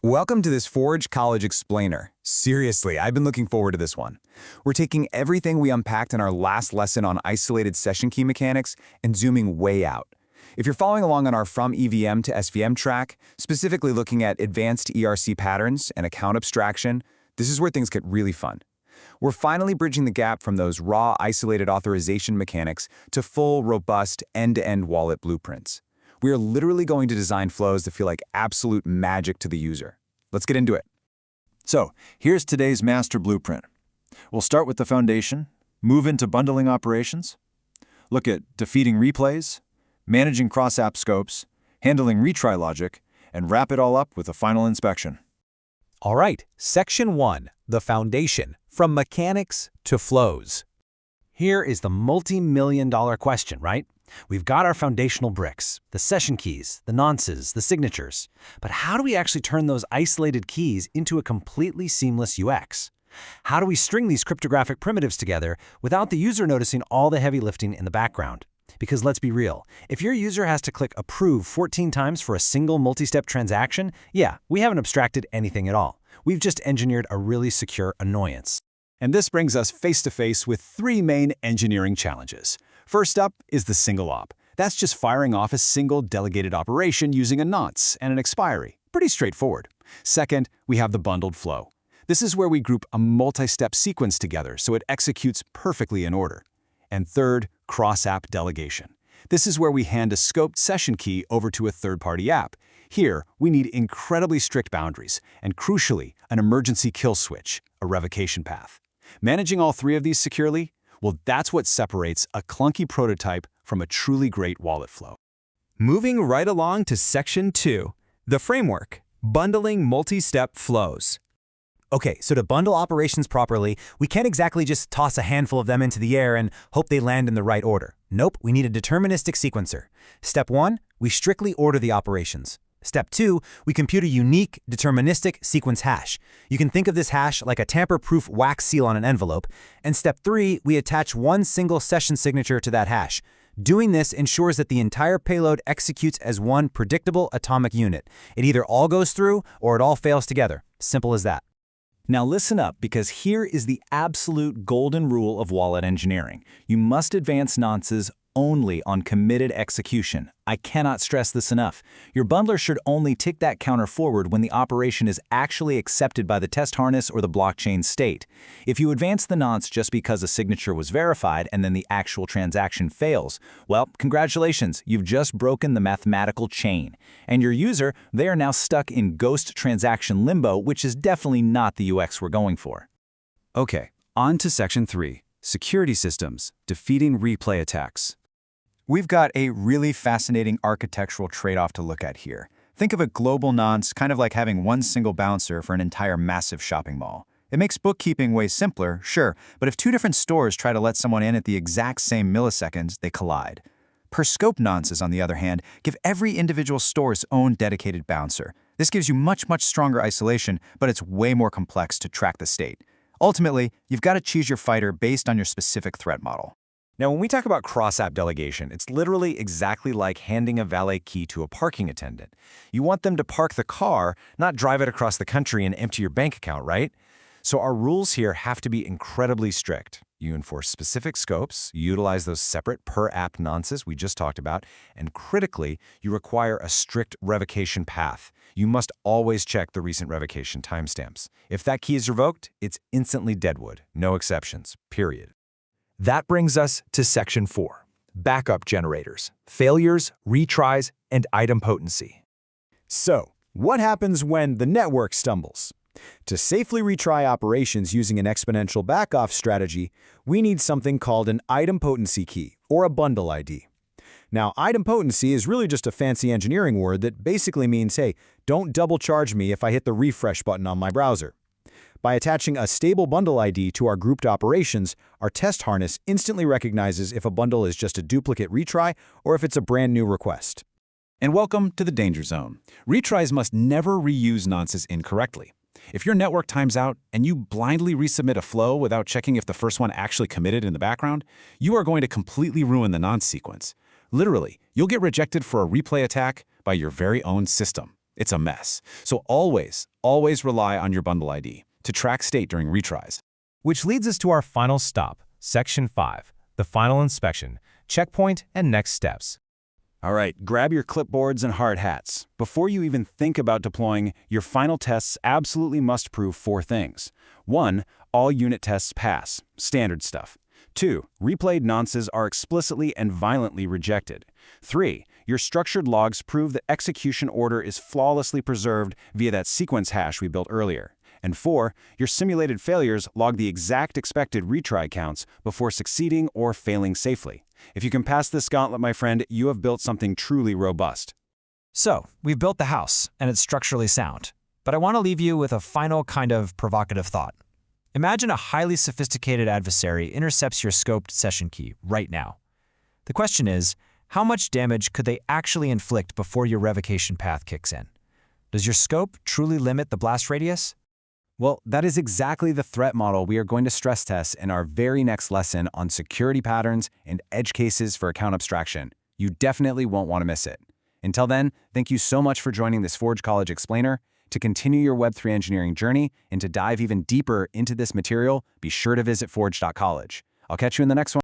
Welcome to this Forge College Explainer. Seriously, I've been looking forward to this one. We're taking everything we unpacked in our last lesson on isolated session key mechanics and zooming way out. If you're following along on our From EVM to SVM track, specifically looking at advanced ERC patterns and account abstraction, this is where things get really fun. We're finally bridging the gap from those raw isolated authorization mechanics to full, robust, end-to-end wallet blueprints. We are literally going to design flows that feel like absolute magic to the user. Let's get into it. So, here's today's master blueprint. We'll start with the foundation, move into bundling operations, look at defeating replays, managing cross-app scopes, handling retry logic, and wrap it all up with a final inspection. All right, Section 1, the foundation, from mechanics to flows. Here is the multi-million-dollar question, right? We've got our foundational bricks, the session keys, the nonces, the signatures. But how do we actually turn those isolated keys into a completely seamless UX? How do we string these cryptographic primitives together without the user noticing all the heavy lifting in the background? Because let's be real, if your user has to click approve 14 times for a single multi-step transaction, yeah, we haven't abstracted anything at all. We've just engineered a really secure annoyance. And this brings us face-to-face with three main engineering challenges. First up is the single op. That's just firing off a single delegated operation using a nonce and an expiry. Pretty straightforward. Second, we have the bundled flow. This is where we group a multi-step sequence together so it executes perfectly in order. And third, cross-app delegation. This is where we hand a scoped session key over to a third-party app. Here, we need incredibly strict boundaries and, crucially, an emergency kill switch, a revocation path. Managing all three of these securely? Well, that's what separates a clunky prototype from a truly great wallet flow. Moving right along to Section 2, the framework, bundling multi-step flows. Okay, so to bundle operations properly, we can't exactly just toss a handful of them into the air and hope they land in the right order. Nope, we need a deterministic sequencer. Step 1, we strictly order the operations. Step 2, we compute a unique deterministic sequence hash. You can think of this hash like a tamper-proof wax seal on an envelope. And step 3, we attach one single session signature to that hash. Doing this ensures that the entire payload executes as one predictable atomic unit. It either all goes through or it all fails together. Simple as that. Now listen up, because here is the absolute golden rule of wallet engineering. You must advance nonces only on committed execution. I cannot stress this enough. Your bundler should only tick that counter forward when the operation is actually accepted by the test harness or the blockchain state. If you advance the nonce just because a signature was verified and then the actual transaction fails, well, congratulations, you've just broken the mathematical chain. And your user, they are now stuck in ghost transaction limbo, which is definitely not the UX we're going for. Okay, on to Section 3, security systems, defeating replay attacks. We've got a really fascinating architectural trade-off to look at here. Think of a global nonce kind of like having one single bouncer for an entire massive shopping mall. It makes bookkeeping way simpler, sure, but if two different stores try to let someone in at the exact same milliseconds, they collide. Per scope nonces, on the other hand, give every individual store its own dedicated bouncer. This gives you much stronger isolation, but it's way more complex to track the state. Ultimately, you've got to choose your fighter based on your specific threat model. Now, when we talk about cross-app delegation, it's literally exactly like handing a valet key to a parking attendant. You want them to park the car, not drive it across the country and empty your bank account, right? So our rules here have to be incredibly strict. You enforce specific scopes, you utilize those separate per-app nonces we just talked about, and critically, you require a strict revocation path. You must always check the recent revocation timestamps. If that key is revoked, it's instantly deadwood, no exceptions, period. That brings us to Section 4, backup generators, failures, retries, and idempotency. So, what happens when the network stumbles? To safely retry operations using an exponential backoff strategy, we need something called an idempotency key, or a bundle ID. Now, idempotency is really just a fancy engineering word that basically means, hey, don't double charge me if I hit the refresh button on my browser. By attaching a stable bundle ID to our grouped operations, our test harness instantly recognizes if a bundle is just a duplicate retry or if it's a brand new request. And welcome to the danger zone. Retries must never reuse nonces incorrectly. If your network times out and you blindly resubmit a flow without checking if the first one actually committed in the background, you are going to completely ruin the nonce sequence. Literally, you'll get rejected for a replay attack by your very own system. It's a mess. So always rely on your bundle ID to track state during retries. Which leads us to our final stop, Section 5, the final inspection, checkpoint, and next steps. All right, grab your clipboards and hard hats. Before you even think about deploying, your final tests absolutely must prove 4 things. 1, all unit tests pass, standard stuff. 2, replayed nonces are explicitly and violently rejected. 3, your structured logs prove the execution order is flawlessly preserved via that sequence hash we built earlier. And 4, your simulated failures log the exact expected retry counts before succeeding or failing safely. If you can pass this gauntlet, my friend, you have built something truly robust. So, we've built the house, and it's structurally sound. But I want to leave you with a final kind of provocative thought. Imagine a highly sophisticated adversary intercepts your scoped session key right now. The question is, how much damage could they actually inflict before your revocation path kicks in? Does your scope truly limit the blast radius? Well, that is exactly the threat model we are going to stress test in our very next lesson on security patterns and edge cases for account abstraction. You definitely won't want to miss it. Until then, thank you so much for joining this Forge College Explainer. To continue your Web3 engineering journey and to dive even deeper into this material, be sure to visit forge.college. I'll catch you in the next one.